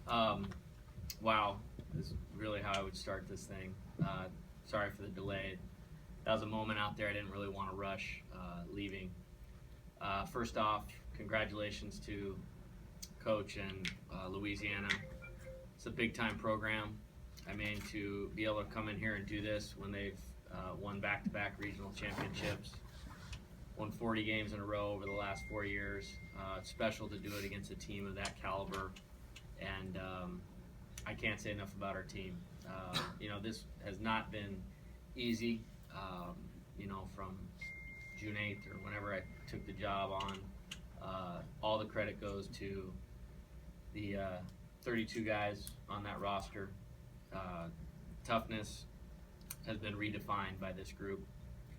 Wow, is really how I would start this thing. Sorry for the delay. That was a moment out there I didn't really want to rush leaving. First off, congratulations to Coach and Louisiana. It's a big time program. I mean, to be able to come in here and do this when they've won back-to-back regional championships, won 40 games in a row over the last 4 years. It's special to do it against a team of that caliber, and I can't say enough about our team. This has not been easy. From June 8th or whenever I took the job on, all the credit goes to the 32 guys on that roster. Toughness has been redefined by this group,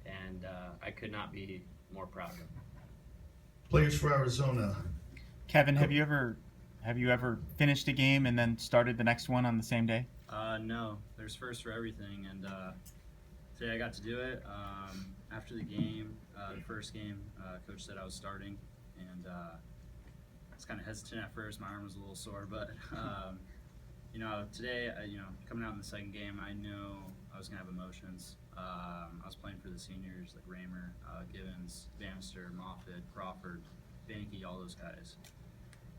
and I could not be more proud of them. Players for Arizona. Kevin, have you ever finished a game and then started the next one on the same day? No, there's first for everything, and today I got to do it. After the game, the first game, coach said I was starting, and I was kind of hesitant at first. My arm was a little sore, but today, coming out in the second game, I knew I was gonna have emotions. I was playing for the seniors like Raymer, Givens, Bannister, Moffitt, Crawford, Banke, all those guys,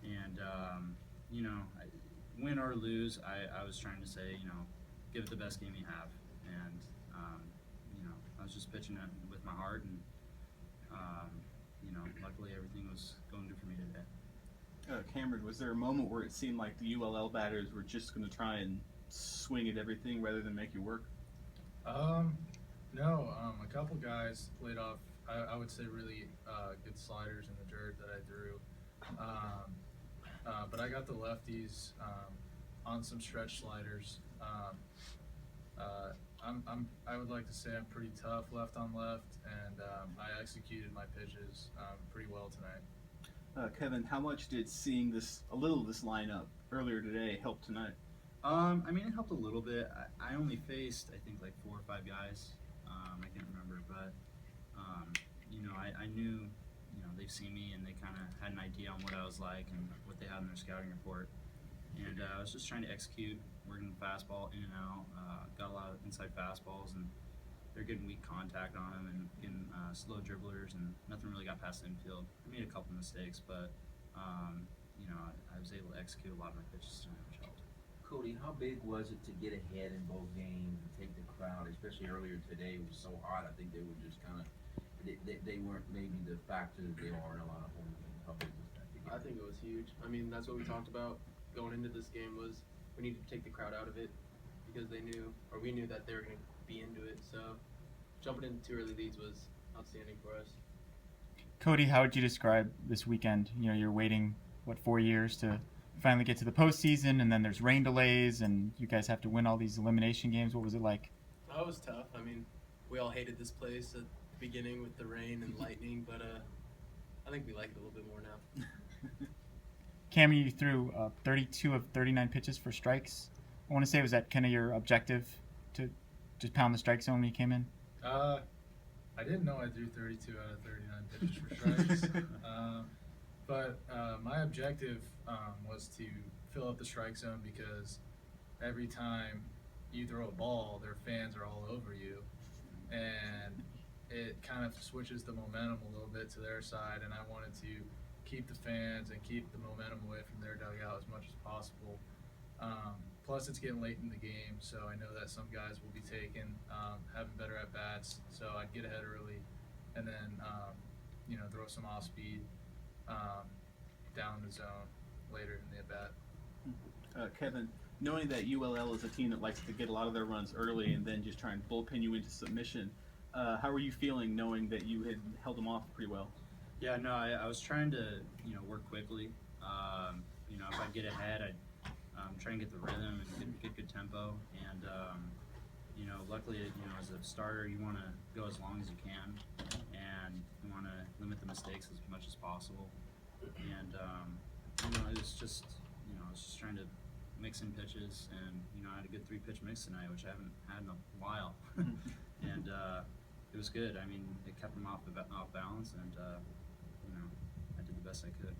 and win or lose, I was trying to say, give it the best game you have, and I was just pitching it with my heart, and luckily everything was going good for me today. Cameron, was there a moment where it seemed like the ULL batters were just going to try and swing at everything rather than make you work? No, a couple guys laid off, I would say, really good sliders in the dirt that I threw. But I got the lefties on some stretch sliders. I would like to say I'm pretty tough left on left, and I executed my pitches pretty well tonight. Kevin, how much did seeing this lineup earlier today help tonight? It helped a little bit. I only faced, I think, like 4 or 5 guys. I can't remember, but I knew, they've seen me and they kind of had an idea on what I was like and what they had in their scouting report. And I was just trying to execute, working the fastball in and out. Got a lot of inside fastballs, and they're getting weak contact on them and getting slow dribblers, and nothing really got past the infield. I made a couple mistakes, but I was able to execute a lot of my pitches tonight, which helped. Cody, how big was it to get ahead in both games and take the crowd, especially earlier today? It was so hot. I think they were just kind of they weren't maybe the factor that they are in a lot of home games. How big was that? I think it was huge. That's what we talked about going into this game, was we needed to take the crowd out of it because we knew that they were going to be into it. So jumping into 2 early leads was outstanding for us. Cody, how would you describe this weekend? You're waiting, 4 years to finally get to the postseason, and then there's rain delays, and you guys have to win all these elimination games. What was it like? That was tough. We all hated this place at the beginning with the rain and lightning, but I think we like it a little bit more now. Cameron, you threw 32 of 39 pitches for strikes. I want to say, was that kind of your objective, to just pound the strike zone when you came in? I didn't know I threw 32 out of 39 pitches for strikes. But my objective was to fill up the strike zone, because every time you throw a ball, their fans are all over you, and it kind of switches the momentum a little bit to their side, and I wanted to keep the fans and keep the momentum away from their dugout as much as possible. Plus, it's getting late in the game, so I know that some guys will be taking, having better at-bats, so I'd get ahead early and then, throw some off-speed down the zone later in the at-bat. Kevin, knowing that ULL is a team that likes to get a lot of their runs early and then just try and bullpen you into submission, how were you feeling knowing that you had held them off pretty well? Yeah, no, I was trying to, work quickly. If I get ahead, I'd try and get the rhythm and get good tempo. And, luckily, as a starter, you want to go as long as you can, and you want to limit the mistakes as much as possible. And, it was just, I was just trying to mix in pitches, and, I had a good 3-pitch mix tonight, which I haven't had in a while. And it was good. It kept them off balance, and, I did the best I could.